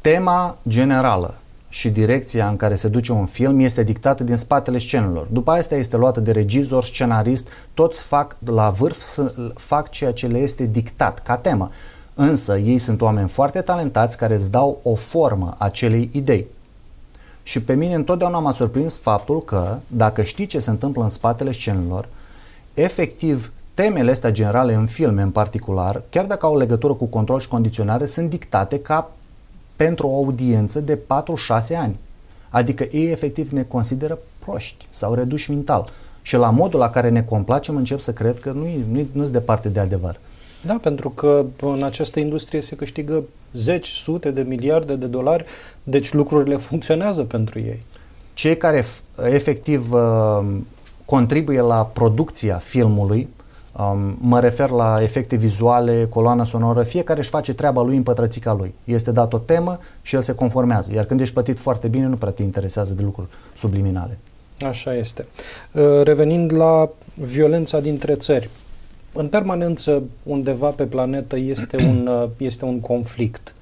B: tema generală și direcția în care se duce un film este dictată din spatele scenelor. După asta este luată de regizor, scenarist, toți fac la vârf, fac ceea ce le este dictat ca temă. Însă ei sunt oameni foarte talentați care îți dau o formă acelei idei. Și pe mine întotdeauna m-a surprins faptul că, dacă știi ce se întâmplă în spatele scenelor, efectiv, temele astea generale în filme în particular, chiar dacă au legătură cu control și condiționare, sunt dictate ca pentru o audiență de 4-6 ani. Adică ei efectiv ne consideră proști sau reduși mental. Și la modul la care ne complacem încep să cred că nu-s departe de adevăr.
A: Da, pentru că în această industrie se câștigă zeci, sute de miliarde de dolari, deci lucrurile funcționează pentru ei.
B: Cei care efectiv contribuie la producția filmului, mă refer la efecte vizuale, coloană sonoră, fiecare își face treaba lui în pătrățica lui. Este dat o temă și el se conformează. Iar când ești plătit foarte bine, nu prea te interesează de lucruri subliminale.
A: Așa este. Revenind la violența dintre țări, în permanență undeva pe planetă este un conflict.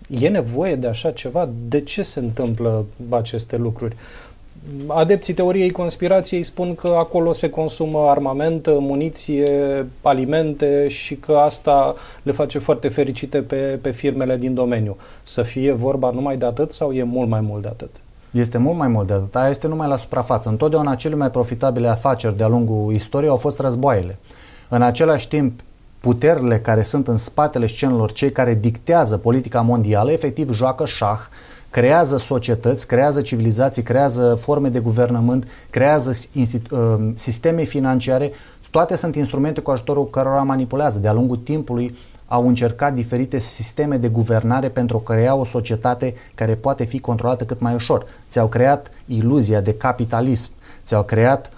A: E nevoie de așa ceva? De ce se întâmplă aceste lucruri? Adepții teoriei conspirației spun că acolo se consumă armament, muniție, alimente și că asta le face foarte fericite pe firmele din domeniu. Să fie vorba numai de atât sau e mult mai mult de atât?
B: Este mult mai mult de atât. Aia este numai la suprafață. Întotdeauna cele mai profitabile afaceri de-a lungul istoriei au fost războaiele. În același timp, puterile care sunt în spatele scenelor, cei care dictează politica mondială, efectiv joacă șah, creează societăți, creează civilizații, creează forme de guvernământ, creează sisteme financiare. Toate sunt instrumente cu ajutorul cărora manipulează. De-a lungul timpului au încercat diferite sisteme de guvernare pentru a crea o societate care poate fi controlată cât mai ușor. Ți-au creat iluzia de capitalism, ți-au creat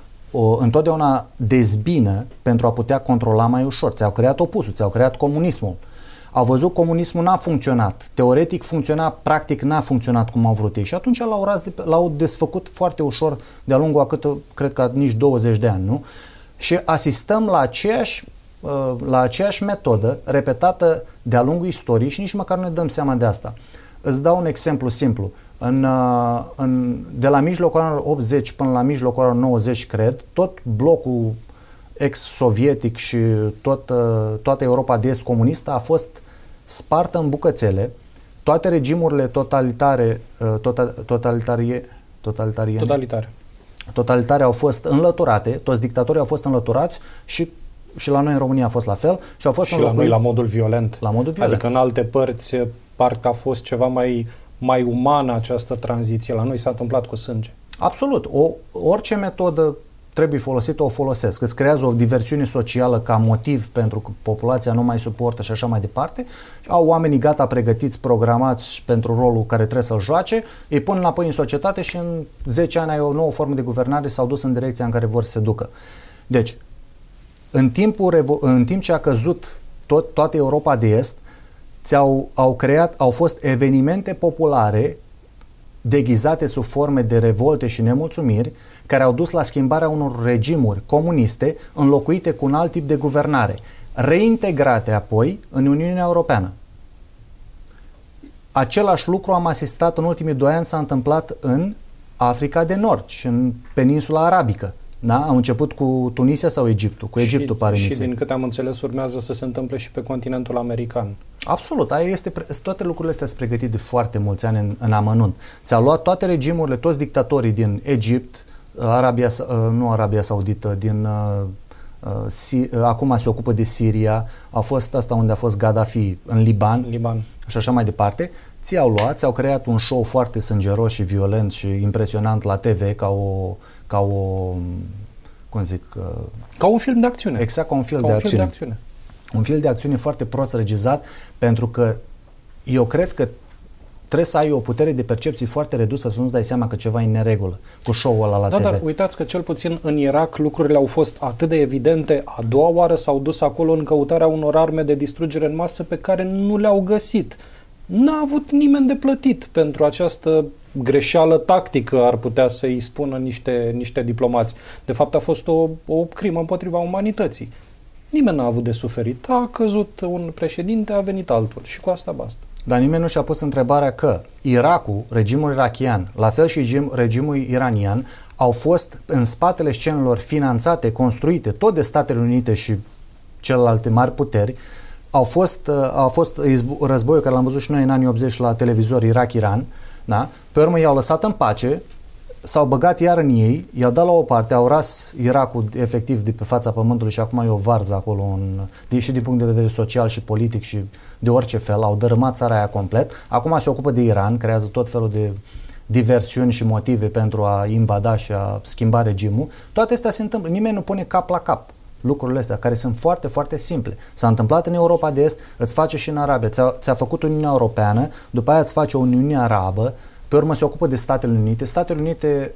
B: întotdeauna dezbină pentru a putea controla mai ușor. Ți-au creat opusul, ți-au creat comunismul. Au văzut comunismul n-a funcționat. Teoretic funcționa, practic n-a funcționat cum au vrut ei. Și atunci l-au desfăcut foarte ușor de-a lungul a cred că nici 20 de ani, nu? Și asistăm la aceeași metodă repetată de-a lungul istoriei și nici măcar nu ne dăm seama de asta. Îți dau un exemplu simplu. De la mijlocul anilor 80 până la mijlocul anilor 90, cred, tot blocul ex-sovietic și toată Europa de Est comunistă a fost spartă în bucățele. Toate regimurile totalitare au fost înlăturate, toți dictatorii au fost înlăturați și la noi în România a fost la fel. Și au fost
A: la noi la modul violent.
B: La modul violent.
A: Adică în alte părți parcă a fost ceva mai umană această tranziție. La noi s-a întâmplat cu sânge.
B: Absolut. Orice metodă trebuie folosită, o folosesc. Îți creează o diversiune socială ca motiv pentru că populația nu mai suportă și așa mai departe. Au oamenii gata pregătiți, programați pentru rolul care trebuie să-l joace, îi pun înapoi în societate și în 10 ani ai o nouă formă de guvernare, s-au dus în direcția în care vor să se ducă. Deci, în timp ce a căzut toată Europa de Est, au fost evenimente populare deghizate sub forme de revolte și nemulțumiri care au dus la schimbarea unor regimuri comuniste înlocuite cu un alt tip de guvernare, reintegrate apoi în Uniunea Europeană. Același lucru am asistat în ultimii 2 ani, s-a întâmplat în Africa de Nord și în peninsula arabică. Da? Au început cu Tunisia sau Egiptul? Cu Egiptul, pare mi se.
A: Și din câte am înțeles, urmează să se întâmple și pe continentul american.
B: Absolut. Toate lucrurile astea sunt pregătite de foarte mulți ani în amănunt. Ți-au luat toate regimurile, toți dictatorii din Egipt, nu Arabia Saudită, acum se ocupă de Siria, a fost asta unde a fost Gaddafi, în Liban. Și așa mai departe. Ți-au luat, ți-au creat un show foarte sângeros și violent și impresionant la TV ca un film de acțiune.
A: Exact,
B: ca un film de acțiune. un film de acțiune foarte prost regizat, pentru că eu cred că trebuie să ai o putere de percepție foarte redusă să nu-ți dai seama că ceva e în neregulă cu show-ul ăla la TV.
A: Dar uitați că cel puțin în Irak lucrurile au fost atât de evidente. A doua oară s-au dus acolo în căutarea unor arme de distrugere în masă pe care nu le-au găsit. N-a avut nimeni de plătit pentru această greșeală tactică, ar putea să-i spună niște diplomați. De fapt a fost o crimă împotriva umanității. Nimeni n-a avut de suferit. A căzut un președinte, a venit altul și cu asta basta.
B: Dar nimeni nu și-a pus întrebarea că Irakul, regimul irakian, la fel și regimul iranian, au fost în spatele scenelor finanțate, construite tot de Statele Unite și celelalte mari puteri. A fost războiul care l-am văzut și noi în anii 80 la televizor, Irak-Iran, da? Pe urmă i-au lăsat în pace, s-au băgat iar în ei, i-au dat la o parte, au ras Irakul efectiv de pe fața pământului și acum e o varză acolo, și din punct de vedere social și politic și de orice fel, au dărâmat țara aia complet. Acum se ocupă de Iran, creează tot felul de diversiuni și motive pentru a invada și a schimba regimul. Toate astea se întâmplă, nimeni nu pune cap la cap lucrurile astea, care sunt foarte, foarte simple. S-a întâmplat în Europa de Est, îți face și în Arabia, ți-a făcut Uniunea Europeană, după aia îți face o Uniune Arabă, pe urmă se ocupă de Statele Unite. Statele Unite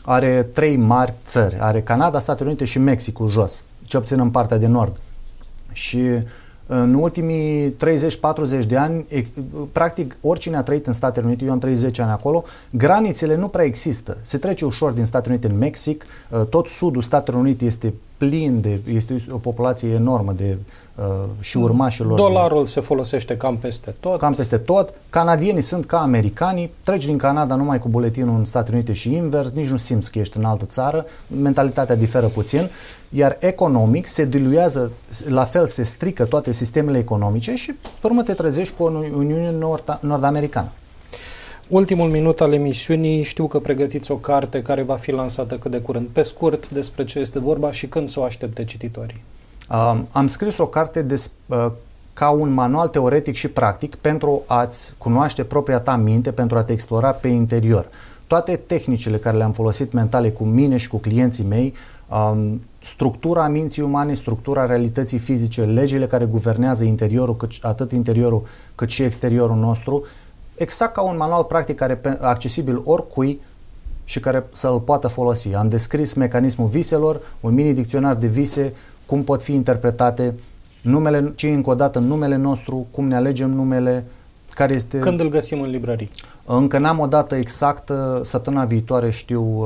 B: are 3 mari țări. Are Canada, Statele Unite și Mexicul jos, ce obțin în partea de nord. Și în ultimii 30-40 de ani, practic oricine a trăit în Statele Unite, eu am trăit 10 ani acolo, granițele nu prea există. Se trece ușor din Statele Unite în Mexic, tot sudul Statelor Unite este plin este o populație enormă de și urmașilor.
A: Dolarul se folosește cam peste tot.
B: Cam peste tot. Canadienii sunt ca americanii, treci din Canada numai cu buletinul în Statele Unite și invers, nici nu simți că ești în altă țară, mentalitatea diferă puțin, iar economic se diluează, la fel se strică toate sistemele economice și pe urmă te trezești cu o Uniune Nord-Americană.
A: Ultimul minut al emisiunii, știu că pregătiți o carte care va fi lansată cât de curând. Pe scurt, despre ce este vorba și când să o aștepte cititorii?
B: Am scris o carte ca un manual teoretic și practic pentru a-ți cunoaște propria ta minte, pentru a te explora pe interior. Toate tehnicile care le-am folosit mentale cu mine și cu clienții mei, structura minții umane, structura realității fizice, legile care guvernează interiorul, atât interiorul cât și exteriorul nostru, exact ca un manual practic care accesibil oricui și care să-l poată folosi. Am descris mecanismul viselor, un mini-dicționar de vise, cum pot fi interpretate, numele, ce încă o dată numele nostru, cum ne alegem numele, care este...
A: Când îl găsim în librării?
B: Încă n-am o dată exactă, săptămâna viitoare știu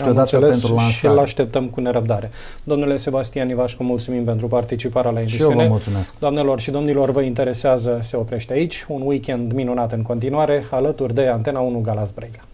B: o dată pentru lansare.
A: Și îl așteptăm cu nerăbdare. Domnule Sebastian Ivașcu, mulțumim pentru participarea la emisiune.
B: Și eu vă mulțumesc.
A: Doamnelor și domnilor, vă interesează, se oprește aici. Un weekend minunat în continuare, alături de Antena 1 Galați Brăila.